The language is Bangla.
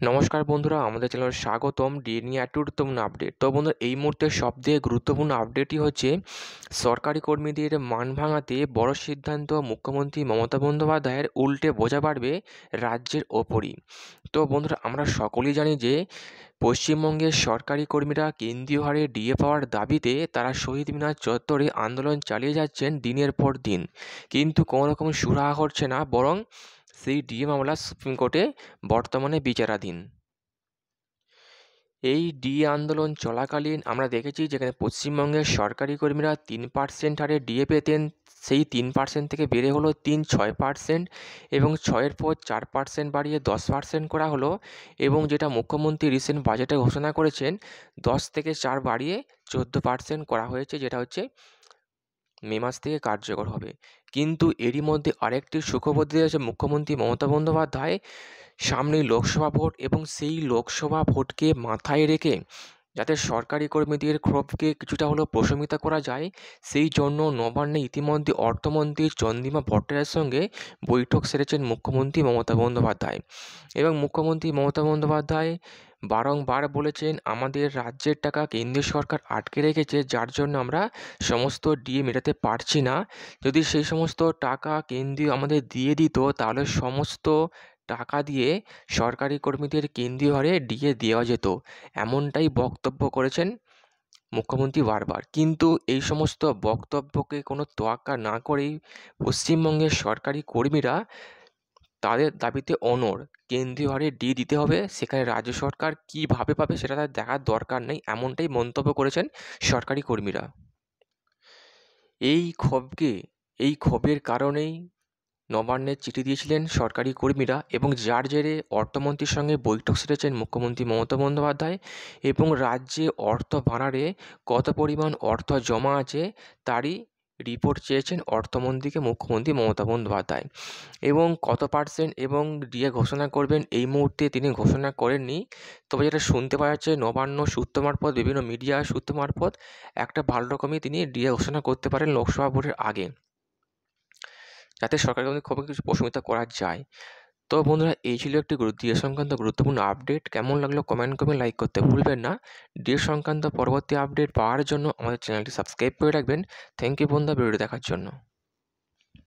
নমস্কার বন্ধুরা, আমাদের চ্যানেলে স্বাগতম। ডিএ নিয়ে একটি গুরুত্বপূর্ণ আপডেট। তো বন্ধুরা, এই মুহূর্তে সবথেকে গুরুত্বপূর্ণ আপডেটই হচ্ছে সরকারি কর্মীদের মান ভাঙাতে বড় সিদ্ধান্ত মুখ্যমন্ত্রী মমতা বন্দ্যোপাধ্যায়ের। উল্টে বোঝা বাড়বে রাজ্যের ওপরই। তো বন্ধুরা, আমরা সকলেই জানি যে পশ্চিমবঙ্গের সরকারি কর্মীরা কেন্দ্রীয় হারে ডিএ পাওয়ার দাবিতে তারা শহীদ মিনার চত্বরে আন্দোলন চালিয়ে যাচ্ছেন দিনের পর দিন, কিন্তু কোনো রকম সুরাহা হচ্ছে না, বরং সেই ডিএ মামলা সুপ্রিম কোর্টে বর্তমানে বিচারাধীন। এই ডিএ আন্দোলন চলাকালীন আমরা দেখেছি যেখানে পশ্চিমবঙ্গের সরকারি কর্মীরা 3% হারে ডিএ পেতেন, সেই 3% থেকে বেড়ে হলো 6% এবং 6-এর পর 4% বাড়িয়ে 10% করা হলো। এবং যেটা মুখ্যমন্ত্রী রিসেন্ট বাজেটে ঘোষণা করেছেন, 10 থেকে 4 বাড়িয়ে 14% করা হয়েছে, যেটা হচ্ছে মে মাস থেকে কার্যকর হবে। কিন্তু এরই মধ্যে আরেকটি সুখবর দিয়েছে মুখ্যমন্ত্রী মমতা বন্দ্যোপাধ্যায়। সামনেই লোকসভা ভোট এবং সেই লোকসভা ভোটকে মাথায় রেখে যাতে সরকারি কর্মীদের ক্ষোভকে কিছুটা হলেও প্রশমিত করা যায়, সেই জন্য নবান্নে ইতিমধ্যে অর্থমন্ত্রী চন্দ্রিমা ভট্টাচার্যের সঙ্গে বৈঠক সেরেছেন মুখ্যমন্ত্রী মমতা বন্দ্যোপাধ্যায়। এবং মুখ্যমন্ত্রী মমতা বন্দ্যোপাধ্যায় বারংবার বলেছেন, আমাদের রাজ্যের টাকা কেন্দ্রীয় সরকার আটকে রেখেছে, যার জন্য আমরা সমস্ত ডিএ মেটাতে পারছি না। যদি সেই সমস্ত টাকা কেন্দ্রীয় আমাদের দিয়ে দিত, তাহলে সমস্ত টাকা দিয়ে সরকারি কর্মীদের কেন্দ্রীয় হারে ডিএ দেওয়া যেত। এমনটাই বক্তব্য করেছেন মুখ্যমন্ত্রী বারবার। কিন্তু এই সমস্ত বক্তব্যকে কোনো তোয়াক্কা না করেই পশ্চিমবঙ্গের সরকারি কর্মীরা তাদের দাবিতে অনড়। কেন্দ্রীয় হারে ডিএ দিতে হবে, সেখানে রাজ্য সরকার কীভাবে পাবে সেটা তার দেখার দরকার নেই, এমনটাই মন্তব্য করেছেন সরকারি কর্মীরা। এই ক্ষোভের কারণেই নবান্নে চিঠি দিয়েছিলেন সরকারি কর্মীরা, এবং যার জেরে অর্থমন্ত্রীর সঙ্গে বৈঠক সেরেছেন মুখ্যমন্ত্রী মমতা বন্দ্যোপাধ্যায়। এবং রাজ্যে অর্থ ভাণ্ডারে কত পরিমাণ অর্থ জমা আছে তারই রিপোর্ট চেয়েছেন অর্থমন্ত্রীকে মুখ্যমন্ত্রী মমতা বন্দ্যোপাধ্যায়। এবং কত পার্সেন্ট এবং ডিএ ঘোষণা করবেন এই মুহূর্তে তিনি ঘোষণা করেননি, তবে যেটা শুনতে পাওয়া যাচ্ছে নবান্ন সূত্র মারফত, বিভিন্ন মিডিয়া সূত্র মারফত, একটা ভালো রকমই তিনি ডিএ ঘোষণা করতে পারেন লোকসভা ভোটের আগে, যাতে সরকারের মধ্যে খুব কিছু প্রশমিত করা যায়। তো বন্ধুরা, এই ছিল একটি ডিএ সংক্রান্ত গুরুত্বপূর্ণ আপডেট। কেমন লাগলো কমেন্ট করবেন, লাইক করতে ভুলবেন না। ডিএ সংক্রান্ত পরবর্তী আপডেট পাওয়ার জন্য আমাদের চ্যানেলটি সাবস্ক্রাইব করে রাখবেন। থ্যাংক ইউ বন্ধুরা ভিডিওটি দেখার জন্য।